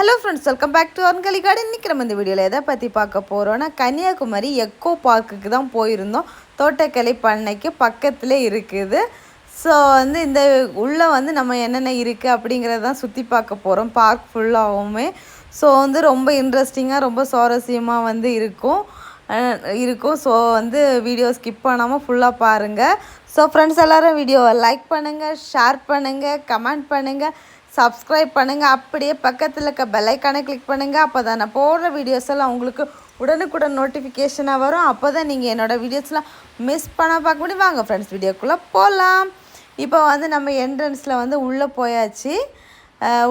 Hello friends, welcome back to Ankali garden. இன்றைக்கி நம்ம இந்த வீடியோவில் எதை பற்றி பார்க்க போகிறோன்னா, கன்னியாகுமரி எக்கோ பார்க்குக்கு தான் போயிருந்தோம். தோட்டக்கலை பண்ணைக்கு பக்கத்தில் இருக்குது. ஸோ இந்த உள்ளே நம்ம என்னென்ன இருக்குது அப்படிங்கிறத தான் சுற்றி பார்க்க போகிறோம். பார்க் ஃபுல்லாகவுமே ஸோ ரொம்ப இன்ட்ரெஸ்டிங்காக ரொம்ப சுவாரஸ்யமாக இருக்கும். ஸோ வீடியோ ஸ்கிப் பண்ணாமல் ஃபுல்லாக பாருங்கள். ஸோ ஃப்ரெண்ட்ஸ் எல்லோரும் வீடியோவை லைக் பண்ணுங்கள், ஷேர் பண்ணுங்கள், கமெண்ட் பண்ணுங்கள், சப்ஸ்கிரைப் பண்ணுங்கள். அப்படியே பக்கத்தில் இருக்க பெல்லைக்கானை கிளிக் பண்ணுங்கள். அப்போ தான் நான் போடுற வீடியோஸ் எல்லாம் உங்களுக்கு உடனுக்குடன் நோட்டிஃபிகேஷனாக வரும். அப்போ தான் நீங்கள் என்னோடய வீடியோஸ்லாம் மிஸ் பண்ண பார்க்க முடியும். வாங்க ஃப்ரெண்ட்ஸ், வீடியோக்குள்ளே போகலாம். இப்போ நம்ம என்ட்ரன்ஸில் உள்ளே போயாச்சு.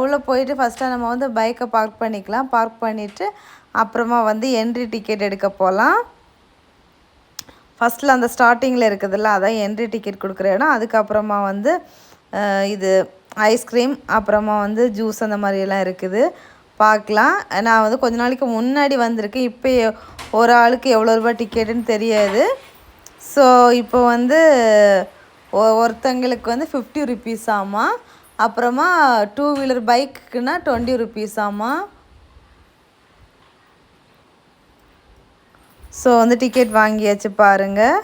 உள்ளே போயிட்டு ஃபஸ்ட்டாக நம்ம பைக்கை பார்க் பண்ணிக்கலாம். பார்க் பண்ணிவிட்டு அப்புறமா என்ட்ரி டிக்கெட் எடுக்க போகலாம். ஃபஸ்ட்டில் அந்த ஸ்டார்டிங்கில் இருக்குதுல்ல, அதான் என்ட்ரி டிக்கெட் கொடுக்குற இடம். அதுக்கப்புறமா இது ஐஸ்கிரீம், அப்புறமா ஜூஸ் அந்த மாதிரியெல்லாம் இருக்குது, பார்க்கலாம். நான் கொஞ்ச நாளைக்கு முன்னாடி வந்திருக்கேன். இப்போ ஒரு ஆளுக்கு எவ்வளோ ரூபா டிக்கெட்டுன்னு தெரியாது. ஸோ இப்போ ஒருத்தங்களுக்கு 50 ருபீஸ் ஆமாம். அப்புறமா 2 வீலர் பைக்குக்குன்னா 20 ருபீஸ் ஆமாம். ஸோ டிக்கெட் வாங்கியாச்சு பாருங்கள்.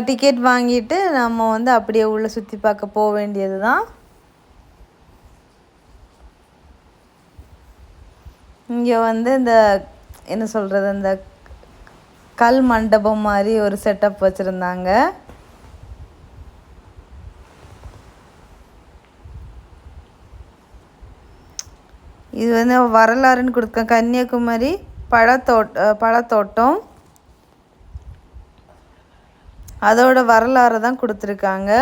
டிக்கெட் வாங்கிட்டு நம்ம அப்படியே உள்ளே சுற்றி பார்க்க போக வேண்டியது தான். இங்கே இந்த என்ன சொல்கிறது, இந்த கல் மண்டபம் மாதிரி ஒரு செட்டப் வச்சுருந்தாங்க. இது வரலாறுன்னு கொடுக்க கன்னியாகுமரி பழத்தோட்டம் அதோட வரலாறு தான் கொடுத்துருக்காங்க.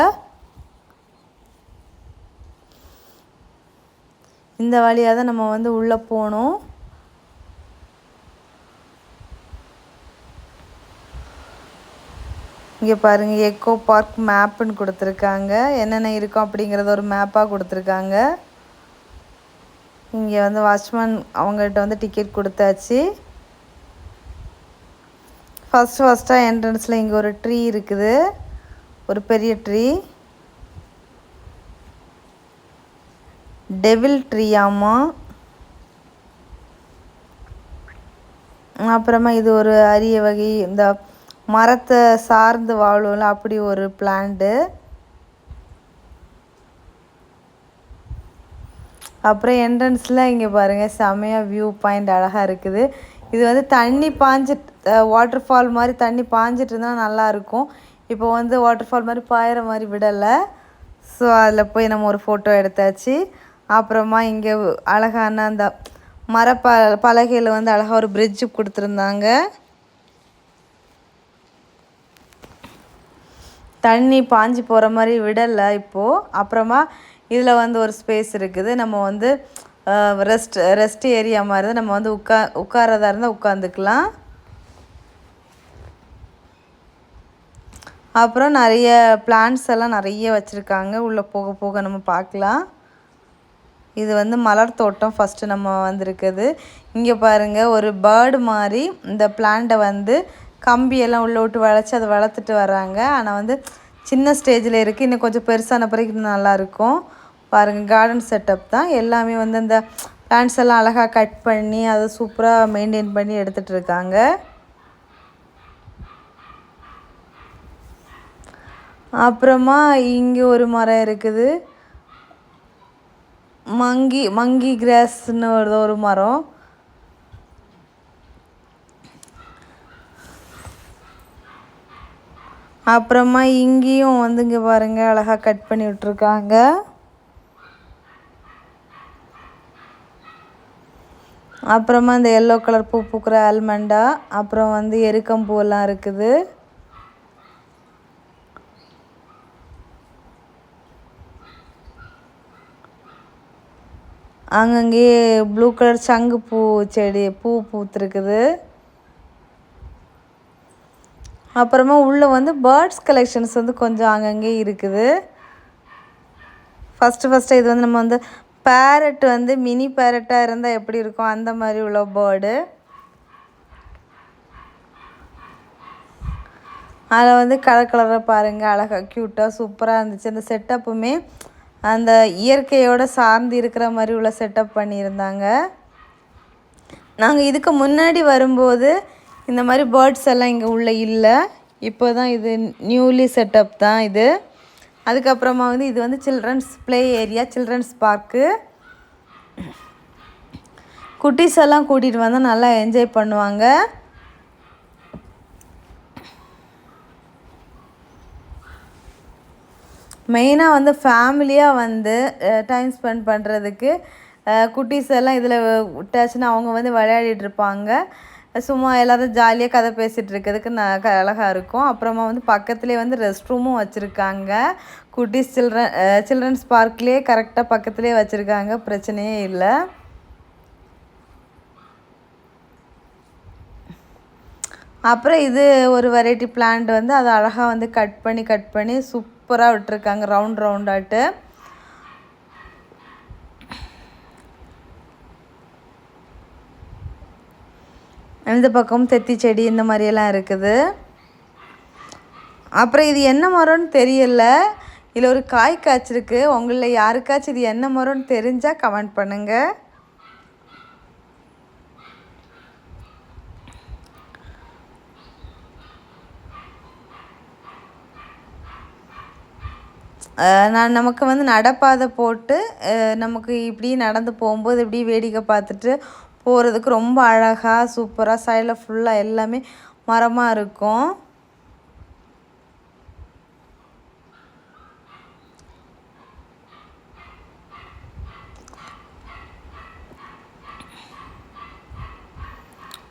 இந்த வழியாக தான் நம்ம உள்ளே போகணும். இங்கே பாருங்கள், எக்கோ பார்க் மேப்புன்னு கொடுத்துருக்காங்க. என்னென்ன இருக்கும் அப்படிங்கிறத ஒரு மேப்பாக கொடுத்துருக்காங்க. இங்கே வாட்ச்மேன் அவங்கள்ட்ட டிக்கெட் கொடுத்தாச்சு. ஃபஸ்ட்டாக என்ட்ரன்ஸில் இங்கே ஒரு ட்ரீ இருக்குது, ஒரு பெரிய ட்ரீ, டெவில் ட்ரீ ஆமாம். அப்புறமா இது ஒரு அரிய வகை இந்த மரத்தை சார்ந்து வாழும்ல, அப்படி ஒரு பிளான்ட்டு. அப்புறம் என்ட்ரன்ஸில் இங்கே பாருங்கள், செமையாக வியூ பாயிண்ட் அழகாக இருக்குது. இது தண்ணி வாட்டர் ஃபால் மாதிரி தண்ணி பாஞ்சிட்டு இருந்தால் நல்லாயிருக்கும். இப்போ வாட்டர் ஃபால் மாதிரி பாயிற மாதிரி விடலை. ஸோ அதில் போய் நம்ம ஒரு ஃபோட்டோ எடுத்தாச்சு. அப்புறமா இங்கே அழகான அந்த பலகையில் அழகாக ஒரு பிரிட்ஜு கொடுத்துருந்தாங்க. தண்ணி பாஞ்சு போகிற மாதிரி விடலை இப்போது. அப்புறமா இதில் ஒரு ஸ்பேஸ் இருக்குது. நம்ம ரெஸ்ட் ஏரியா மாதிரி தான். நம்ம உட்காரதா இருந்தால் உட்காந்துக்கலாம். அப்புறம் நிறைய பிளான்ட்ஸ் எல்லாம் நிறைய வச்சுருக்காங்க. உள்ளே போக போக நம்ம பார்க்கலாம். இது மலர் தோட்டம் ஃபஸ்ட்டு நம்ம இருக்குது. இங்கே பாருங்கள், ஒரு பேர்டு மாதிரி இந்த பிளான்ட்டை கம்பியெல்லாம் உள்ளே விட்டு வளைச்சி அதை வளர்த்துட்டு வராங்க. ஆனால் சின்ன ஸ்டேஜில் இருக்குது. இன்னும் கொஞ்சம் பெருசான பிறகு நல்லாயிருக்கும். பாருங்கள், கார்டன் செட்டப் தான். எல்லாமே இந்த பிளான்ட்ஸ் எல்லாம் அழகாக கட் பண்ணி அதை சூப்பராக மெயின்டைன் பண்ணி எடுத்துகிட்டு இருக்காங்க. அப்புறமா இங்கே ஒரு மரம் இருக்குது, மங்கி கிராஸ்ன்னு ஒரு மரம். அப்புறமா இங்கேயும் இங்கே பாருங்கள், அழகாக கட் பண்ணி விட்டுருக்காங்க. அப்புறமா இந்த எல்லோ கலர் பூ பூக்கிற ஆல்மண்டா, அப்புறம் எருக்கம்பூவெல்லாம் இருக்குது. அங்கங்கே ப்ளூ கலர் சங்கு பூ செடி பூத்துருக்குது. அப்புறமா உள்ளே பேர்ட்ஸ் கலெக்ஷன்ஸ் கொஞ்சம் அங்கங்கே இருக்குது. ஃபஸ்ட்டு இது நம்ம பேரட் மினி பேரட்டாக இருந்தால் எப்படி இருக்கும் அந்த மாதிரி உள்ள பேர்டு. அதில் வந்து கலர் கலராக பாருங்கள், அழகாக க்யூட்டாக சூப்பராக இருந்துச்சு. அந்த செட்டப்புமே அந்த இயற்கையோடு சார்ந்து இருக்கிற மாதிரி உள்ள செட்டப் பண்ணியிருந்தாங்க. நாங்கள் இதுக்கு முன்னாடி வரும்போது இந்த மாதிரி பேர்ட்ஸ் எல்லாம் இங்கே உள்ள இல்லை. இப்போ தான் இது நியூலி செட்டப் தான் இது. அதுக்கப்புறமா வந்து இது வந்து children's play area, children's park. குட்டீஸ் எல்லாம் கூட்டிகிட்டு வந்தால் நல்லா என்ஜாய் பண்ணுவாங்க. மெயினாக வந்து ஃபேமிலியாக வந்து டைம் ஸ்பெண்ட் பண்ணுறதுக்கு குட்டீஸ் எல்லாம் இதில் விட்டாச்சுன்னா அவங்க வந்து விளையாடிட்டுருப்பாங்க. சும்மா எல்லோரும் ஜாலியாக கதை பேசிகிட்டு இருக்கிறதுக்கு அழகாக இருக்கும். அப்புறமா வந்து பக்கத்துலேயே வந்து ரெஸ்ட் ரூமும் வச்சுருக்காங்க. குட்டீஸ் சில்ட்ரன்ஸ் பார்க்லேயே கரெக்டாக பக்கத்துலேயே வச்சுருக்காங்க, பிரச்சனையே இல்லை. அப்புறம் இது ஒரு வெரைட்டி பிளான்ட் வந்து அதை அழகாக வந்து கட் பண்ணி சூப்பராக விட்டுருக்காங்க ரவுண்டாட்டு. இந்த பக்கம் தெத்தி செடி இந்த மாதிரியெல்லாம் இருக்குது. அப்புறம் இது என்ன மரம்னு தெரியல, இதில் ஒரு காய் காய்ச்சிருக்கு. உங்களில் யாருக்காச்சும் இது என்ன மரம்னு தெரிஞ்சால் கமெண்ட் பண்ணுங்கள். நமக்கு வந்து நடப்பாதை போட்டு நமக்கு இப்படி நடந்து போகும்போது இப்படி வேடிக்கை பார்த்துட்டு போகிறதுக்கு ரொம்ப அழகாக சூப்பராக சைடில் ஃபுல்லாக எல்லாமே மரமாக இருக்கும்.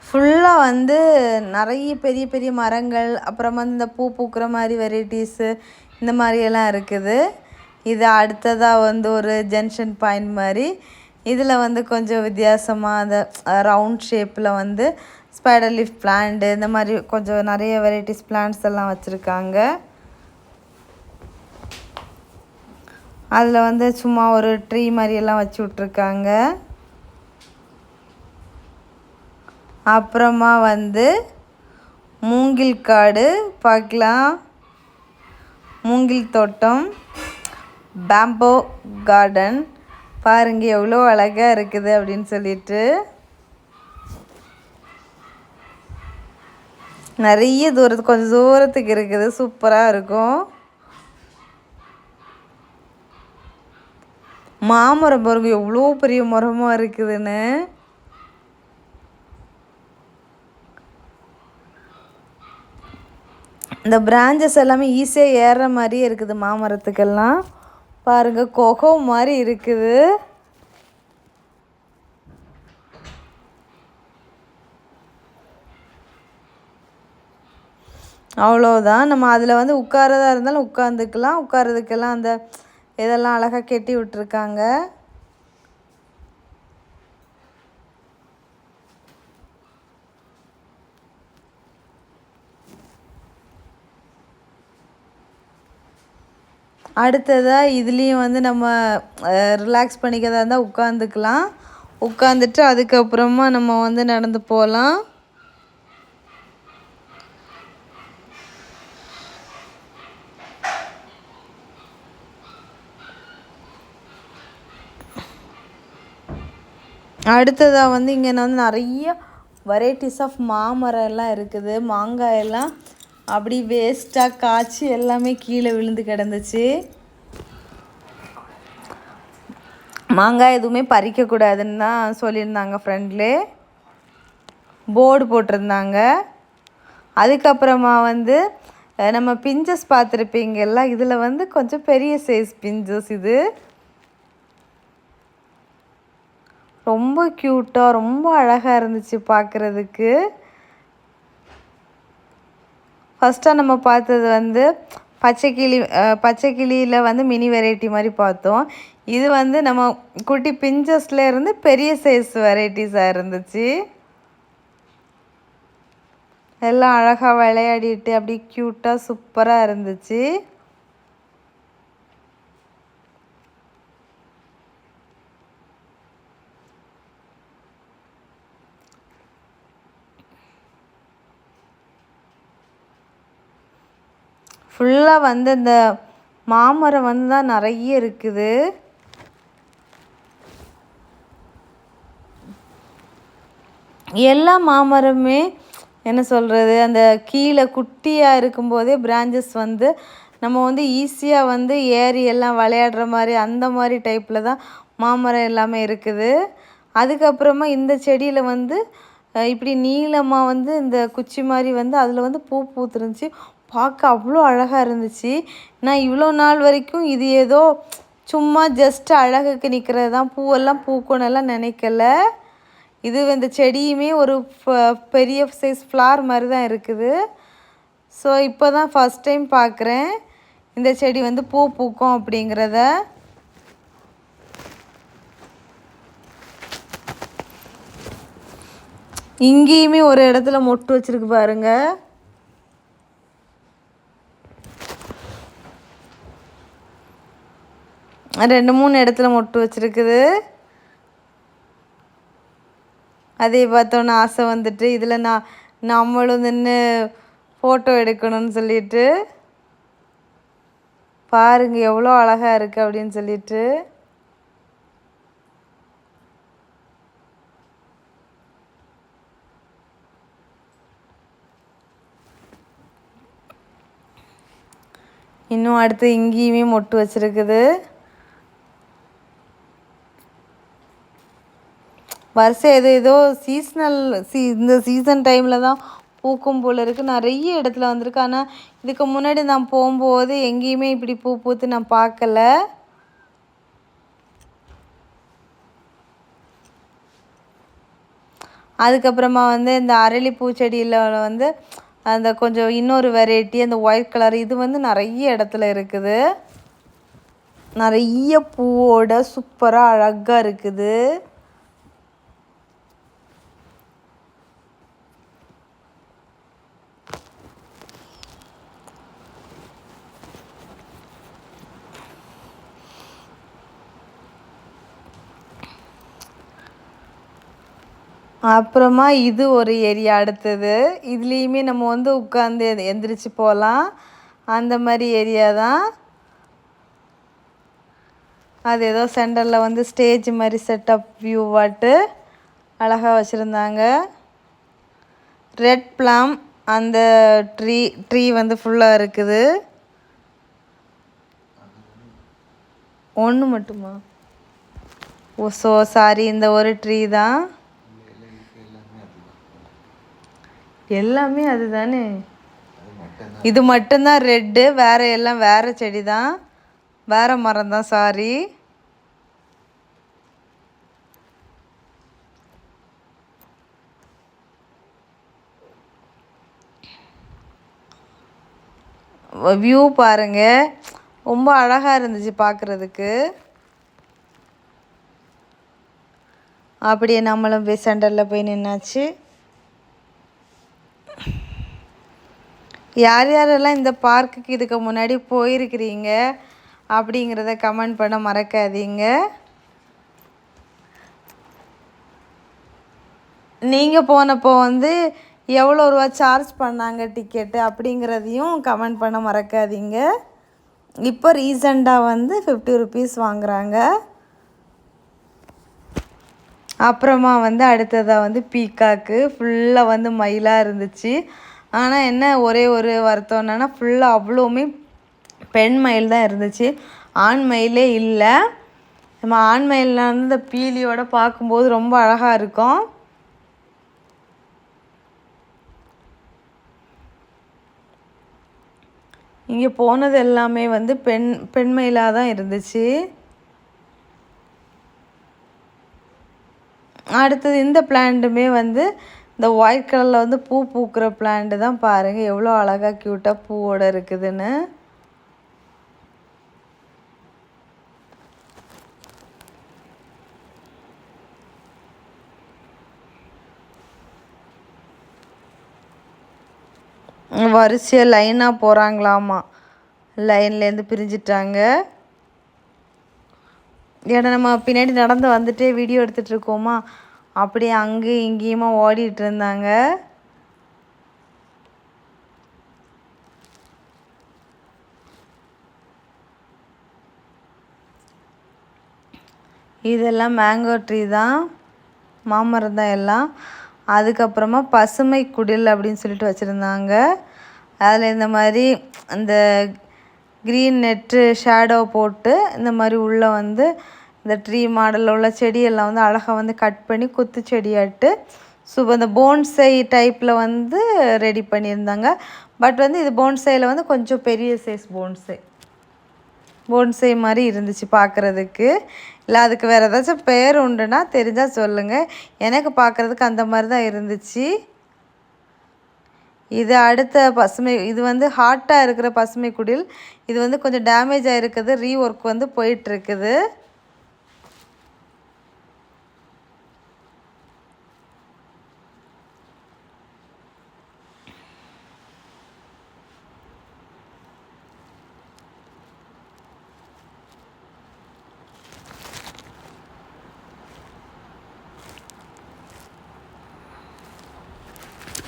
ஃபுல்லாக வந்து நிறைய பெரிய பெரிய மரங்கள், அப்புறமா இந்த பூ பூக்கிற மாதிரி வெரைட்டிஸு இந்த மாதிரியெல்லாம் இருக்குது. இது அடுத்ததாக வந்து ஒரு ஜங்ஷன் பாயிண்ட் மாதிரி. இதில் வந்து கொஞ்சம் வித்தியாசமாக அந்த ரவுண்ட் ஷேப்பில் வந்து ஸ்பைடர் லீஃப் பிளான்ட்டு இந்த மாதிரி கொஞ்சம் நிறைய வெரைட்டிஸ் பிளான்ட்ஸ் எல்லாம் வச்சுருக்காங்க. அதில் வந்து சும்மா ஒரு ட்ரீ மாதிரியெல்லாம் வச்சு விட்ருக்காங்க. அப்புறமா வந்து மூங்கில் காடு பார்க்கலாம், மூங்கில் தோட்டம், பேம்போ கார்டன் பாருங்கள் எவ்வளோ அழகாக இருக்குது அப்படின்னு சொல்லிட்டு. நிறைய கொஞ்சம் தூரத்துக்கு இருக்குது, சூப்பராக இருக்கும். மாமரம் பாருங்க எவ்வளோ பெரிய மரமாக இருக்குதுன்னு. இந்த பிரான்ச்சஸ் எல்லாமே ஈஸியாக ஏறுற மாதிரியே இருக்குது மாமரத்துக்கெல்லாம். பாருங்கள் கொகை மாதிரி இருக்குது. அவ்வளோதான். நம்ம அதில் வந்து உட்காரதா இருந்தாலும் உட்காந்துக்கலாம். உட்காரதுக்கெல்லாம் அந்த இதெல்லாம் அழகாக கெட்டி விட்டுருக்காங்க. அடுத்ததாக இதுலேயும் வந்து நம்ம ரிலாக்ஸ் பண்ணிக்கிறதா இருந்தால் உட்காந்துக்கலாம். உட்காந்துட்டு அதுக்கப்புறமா நம்ம வந்து நடந்து போகலாம். அடுத்ததாக வந்து இங்கே வந்து நிறைய வெரைட்டிஸ் ஆஃப் மாமரம் எல்லாம் இருக்குது. மாங்காயெல்லாம் அப்படி வேஸ்ட்டாக காய்ச்சி எல்லாமே கீழே விழுந்து கிடந்துச்சு. மாங்காய் எதுவுமே பறிக்கக்கூடாதுன்னு தான் சொல்லியிருந்தாங்க, ஃப்ரெண்ட்லே போர்டு போட்டிருந்தாங்க. அதுக்கப்புறமா வந்து நம்ம பிஞ்சஸ் பார்த்துருப்பீங்கல்ல, இதில் வந்து கொஞ்சம் பெரிய சைஸ் பிஞ்சஸ். இது ரொம்ப க்யூட்டாக ரொம்ப அழகாக இருந்துச்சு பார்க்குறதுக்கு. ஃபஸ்ட்டாக நம்ம பார்த்தது வந்து பச்சைக்கிளியில் வந்து மினி வெரைட்டி மாதிரி பார்த்தோம். இது வந்து நம்ம குட்டி பிஞ்சஸில் இருந்து பெரிய சைஸ் வெரைட்டிஸாக இருந்துச்சு. எல்லாம் அழகாக விளையாடிட்டு அப்படி க்யூட்டாக சூப்பராக இருந்துச்சு. ஃபுல்லாக வந்து இந்த மாமரம் வந்து தான் நிறைய இருக்குது. எல்லா மாமரமே என்ன சொல்கிறது, அந்த கீழே குட்டியாக இருக்கும்போதே பிரான்ச்சஸ் வந்து நம்ம வந்து ஈஸியாக வந்து ஏறி எல்லாம் விளையாடுற மாதிரி அந்த மாதிரி டைப்பில் தான் மாமரம் எல்லாமே இருக்குது. அதுக்கப்புறமா இந்த செடியில் வந்து இப்படி நீளமாக வந்து இந்த குச்சி மாதிரி வந்து அதில் வந்து பூ பூத்துருந்துச்சு. பார்க்க அவ்வளோ அழகாக இருந்துச்சு. நான் இவ்வளோ நாள் வரைக்கும் இது ஏதோ சும்மா ஜஸ்ட் அழகுக்கு நிற்கிறது தான், பூவெல்லாம் பூக்கணும்லாம் நினைக்கல. இது இந்த செடியுமே ஒரு பெரிய சைஸ் ஃப்ளார் மாதிரி தான் இருக்குது. ஸோ இப்போ தான் ஃபஸ்ட் டைம் பார்க்குறேன் இந்த செடி வந்து பூ பூக்கும் அப்படிங்கிறத. இங்கேயுமே ஒரு இடத்துல மொட்டு வச்சுருக்கு பாருங்க. ரெண்டு மூணு இடத்துல மொட்டு வச்சுருக்குது. அதே பார்த்தோன்னே ஆசை வந்துட்டு இதில் நம்மளும் நின்று ஃபோட்டோ எடுக்கணும்னு சொல்லிட்டு பாருங்கள் எவ்வளோ அழகாக இருக்குது அப்படின்னு சொல்லிட்டு. இன்னும் அடுத்து இங்கேயுமே மொட்டு வச்சுருக்குது. வருஷம் ஏதோ சீஸ்னல் இந்த சீசன் டைமில் தான் பூக்கும் போல் இருக்குது. நிறைய இடத்துல வந்திருக்கு. ஆனால் இதுக்கு முன்னாடி நான் போகும்போது எங்கேயுமே இப்படி பூ பூத்து நான் பார்க்கல. அதுக்கப்புறமா வந்து இந்த அரளி பூச்செடியில் வந்து அந்த கொஞ்சம் இன்னொரு வெரைட்டி அந்த ஒயிட் கலர் இது வந்து நிறைய இடத்துல இருக்குது. நிறைய பூவோட சூப்பராக அழகாக இருக்குது. அப்புறமா இது ஒரு ஏரியா அடுத்தது. இதுலேயுமே நம்ம வந்து உட்காந்து எந்திரிச்சு போகலாம். அந்த மாதிரி ஏரியா தான். அது ஏதோ சென்டரில் வந்து ஸ்டேஜ் மாதிரி செட்டப் வியூ வாட்டு அழகாக வச்சுருந்தாங்க. ரெட் ப்ளம் அந்த ட்ரீ வந்து ஃபுல்லாக இருக்குது. ஒன்று மட்டுமா? ஓ சாரி, இந்த ஒரு ட்ரீ தான். எல்லாமே அதுதானே. இது மட்டும்தான் ரெட்டு, வேறு எல்லாம் வேறு செடி தான், வேறு மரம் தான். சாரி. வியூ பாருங்க ரொம்ப அழகாக இருந்துச்சு பார்க்குறதுக்கு. அப்படியே நம்மளும் போய் சென்டரில் போய் நின்னாச்சு. யார் யாரெல்லாம் இந்த பார்க்குக்கு இதுக்கு முன்னாடி போயிருக்கிறீங்க அப்படிங்கிறத கமெண்ட் பண்ண மறக்காதீங்க. நீங்கள் போனப்போ வந்து எவ்வளோ ரூபா சார்ஜ் பண்ணாங்க டிக்கெட்டு அப்படிங்கிறதையும் கமெண்ட் பண்ண மறக்காதீங்க. இப்போ ரீசண்டாக வந்து 50 ருபீஸ் வாங்குகிறாங்க. அப்புறமா வந்து அடுத்ததாக வந்து பீக்காக்கு ஃபுல்லாக வந்து மயிலாக இருந்துச்சு. ஆனால் என்ன ஒரே ஒரு வருத்தம் என்னென்னா ஃபுல்லாக அவ்வளோவுமே பெண் மயில் தான் இருந்துச்சு, ஆண் மயிலே இல்லை. நம்ம ஆண் மயிலில் வந்து இந்த பீலியோடு பார்க்கும்போது ரொம்ப அழகாக இருக்கும். இங்கே போனது எல்லாமே வந்து பெண் மயிலாக தான் இருந்துச்சு. அடுத்தது இந்த பிளான்ட்டுமே வந்து இந்த ஒயிட் கலரில் வந்து பூ பூக்கிற பிளான்ட்டு தான். பாருங்கள் எவ்வளோ அழகாக க்யூட்டாக பூவோடு இருக்குதுன்னு. வரிசையாக லைனாக போகிறாங்களாமா, லைன்லேருந்து பிரிஞ்சிட்டாங்க. ஏன்னா நம்ம பின்னாடி நடந்து வந்துட்டே வீடியோ எடுத்துகிட்ருக்கோமா, அப்படியே அங்கேயும் இங்கேயுமா ஓடிட்டு இருந்தாங்க. இதெல்லாம் மேங்கோ ட்ரீ தான், மாமரம் தான் எல்லாம். அதுக்கப்புறமா பசுமை குடில் அப்படின்னு சொல்லிட்டு வச்சுருந்தாங்க. அதில் இந்த மாதிரி அந்த க்ரீன் நெட்டு ஷேடோ போட்டு இந்த மாதிரி உள்ளே வந்து இந்த ட்ரீ மாடலில் உள்ள செடியெல்லாம் வந்து அழகாக வந்து கட் பண்ணி குத்து செடியாட்டு இந்த போன்சை டைப்பில் வந்து ரெடி பண்ணியிருந்தாங்க. பட் வந்து இது போன்சையில் வந்து கொஞ்சம் பெரிய சைஸ் போன்சை மாதிரி இருந்துச்சு பார்க்குறதுக்கு. இல்லை அதுக்கு வேறு ஏதாச்சும் பேர் உண்டுன்னா தெரிஞ்சால் சொல்லுங்கள். எனக்கு பார்க்குறதுக்கு அந்த மாதிரி தான் இருந்துச்சு. இது அடுத்த பசுமை, இது வந்து ஹாட்டாக இருக்கிற பசுமை குடில். இது வந்து கொஞ்சம் டேமேஜ் ஆகிருக்குது, ரீஒர்க் வந்து போயிட்டுருக்குது.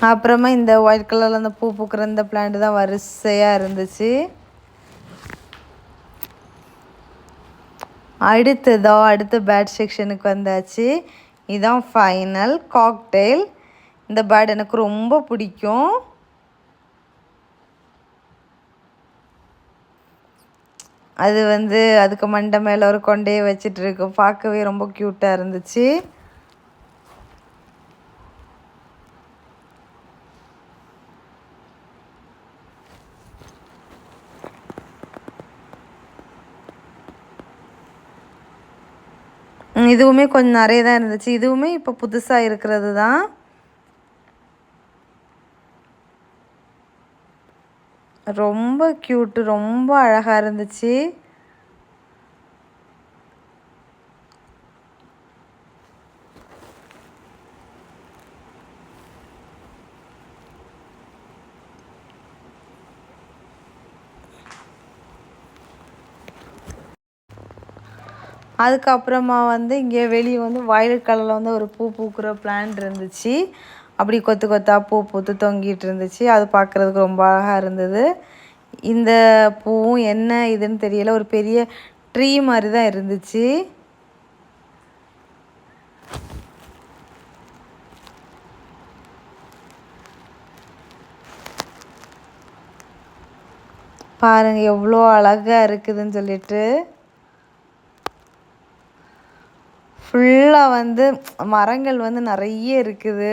அப்புறமா இந்த ஒயிட் கலரில் அந்த பூ பூக்கிற இந்த பிளான்ட் தான் வரிசையாக இருந்துச்சு. அடுத்த பேட் செக்ஷனுக்கு வந்தாச்சு. இதுதான் ஃபைனல் காக்டெயில். இந்த பேட் எனக்கு ரொம்ப பிடிக்கும். அது வந்து அதுக்கு மண்டை மேலே ஒரு கொண்டையை வச்சுட்டு இருக்கும், பார்க்கவே ரொம்ப க்யூட்டாக இருந்துச்சு. இதுவுமே கொஞ்சம் நிறைய தான் இருந்துச்சு. இதுவுமே இப்போ புதுசாக இருக்கிறது தான். ரொம்ப க்யூட்டு, ரொம்ப அழகாக இருந்துச்சு. அதுக்கப்புறமா வந்து இங்கே வெளியே வந்து வயலட் கலரில் வந்து ஒரு பூ பூக்கிற பிளான்ட் இருந்துச்சு. அப்படி கொத்து கொத்தாக பூ பூத்து தொங்கிட்டு இருந்துச்சு. அது பார்க்குறதுக்கு ரொம்ப அழகாக இருந்தது. இந்த பூவும் என்ன இதுன்னு தெரியல, ஒரு பெரிய ட்ரீ மாதிரி தான் இருந்துச்சு. பாருங்கள் எவ்வளோ அழகாக இருக்குதுன்னு சொல்லிட்டு. ஃபுல்லாக வந்து மரங்கள் வந்து நிறைய இருக்குது.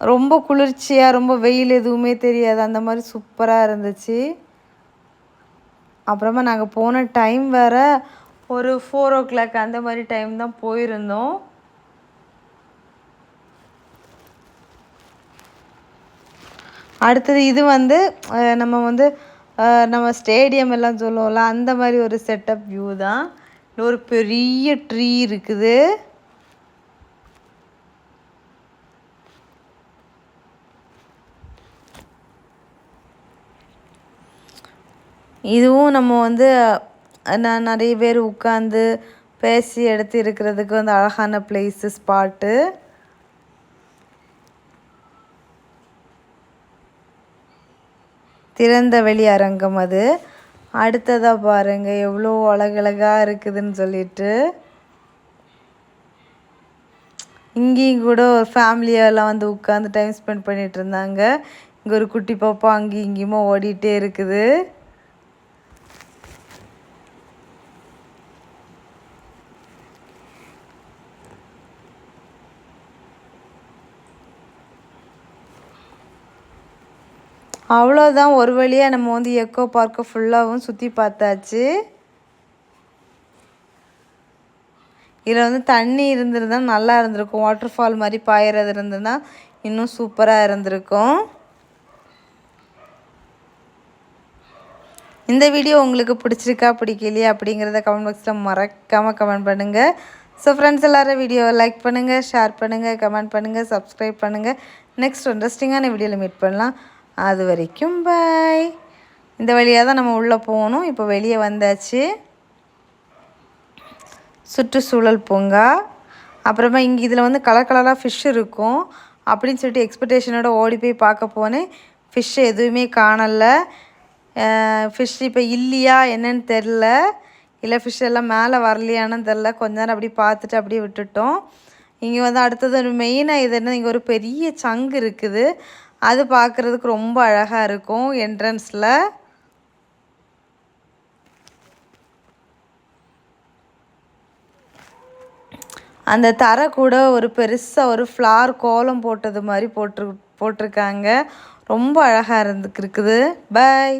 ரொம்ப குளிர்ச்சியாக, ரொம்ப வெயில் எதுவுமே தெரியாது, அந்த மாதிரி சூப்பராக இருந்துச்சு. அப்புறமா நாங்கள் போன டைம் வேறு ஒரு 4 o'clock அந்த மாதிரி டைம் தான் போயிருந்தோம். அடுத்தது இது வந்து நம்ம ஸ்டேடியம் எல்லாம் சொல்லுவோம்ல, அந்த மாதிரி ஒரு செட்டப் வியூ தான். ஒரு பெரிய ட்ரீ இருக்குது. இதுவும் நம்ம வந்து நிறைய பேர் உட்காந்து பேசி எடுத்து இருக்கிறதுக்கு வந்து அழகான பிளேஸு, ஸ்பாட்டு. திறந்த வெளி அரங்கம் அது. அடுத்ததாக பாருங்கள் எவ்வளோ அழகழகாக இருக்குதுன்னு சொல்லிட்டு. இங்கேயும் கூட ஒரு ஃபேமிலியெல்லாம் வந்து உட்காந்து டைம் ஸ்பெண்ட் பண்ணிகிட்டு இருந்தாங்க. இங்கே ஒரு குட்டி பாப்பா அங்கேயும் இங்கேயுமா ஓடிட்டே இருக்குது. அவ்வளோதான், ஒரு வழியாக நம்ம வந்து எக்கோ பார்க்கை ஃபுல்லாகவும் சுற்றி பார்த்தாச்சு. இதில் வந்து தண்ணி இருந்திருந்தால் நல்லா இருந்திருக்கும், வாட்டர் ஃபால் மாதிரி பாயிறது இருந்ததுன்னா இன்னும் சூப்பராக இருந்திருக்கும். இந்த வீடியோ உங்களுக்கு பிடிச்சிருக்கா பிடிக்கலையா அப்படிங்கிறத கமெண்ட் பாக்ஸில் மறக்காமல் கமெண்ட் பண்ணுங்கள். ஸோ ஃப்ரெண்ட்ஸ் எல்லோரும் வீடியோவை லைக் பண்ணுங்கள், ஷேர் பண்ணுங்கள், கமெண்ட் பண்ணுங்கள், சப்ஸ்கிரைப் பண்ணுங்கள். நெக்ஸ்ட் இன்ட்ரெஸ்டிங்கான வீடியோவில் மீட் பண்ணலாம். அது வரைக்கும் பாய். இந்த வழியாக தான் நம்ம உள்ளே போகணும். இப்போ வெளியே வந்தாச்சு. சுற்றுச்சூழல் பூங்கா. அப்புறமா இங்கே இதில் வந்து கலர் கலராக ஃபிஷ் இருக்கும் அப்படின்னு சொல்லிட்டு எக்ஸ்பெக்டேஷனோட ஓடி போய் பார்க்க போனேன். ஃபிஷ் எதுவுமே காணலை. ஃபிஷ் இப்போ இல்லையா என்னன்னு தெரில. இல்லை ஃபிஷ் எல்லாம் மேலே வரலையானு தெரில. கொஞ்ச நேரம் அப்படி பார்த்துட்டு அப்படியே விட்டுட்டோம். இங்கே வந்து அடுத்தது ஒரு மெயினாக இது என்ன, இங்கே ஒரு பெரிய சங்கு இருக்குது. அது பார்க்குறதுக்கு ரொம்ப அழகாக இருக்கும் என்ட்ரன்ஸில். அந்த தரை கூட ஒரு பெருசாக ஒரு ஃப்ளார் கோலம் போட்டது மாதிரி போட்டிருக்காங்க. ரொம்ப அழகாக இருக்குது. பாய்.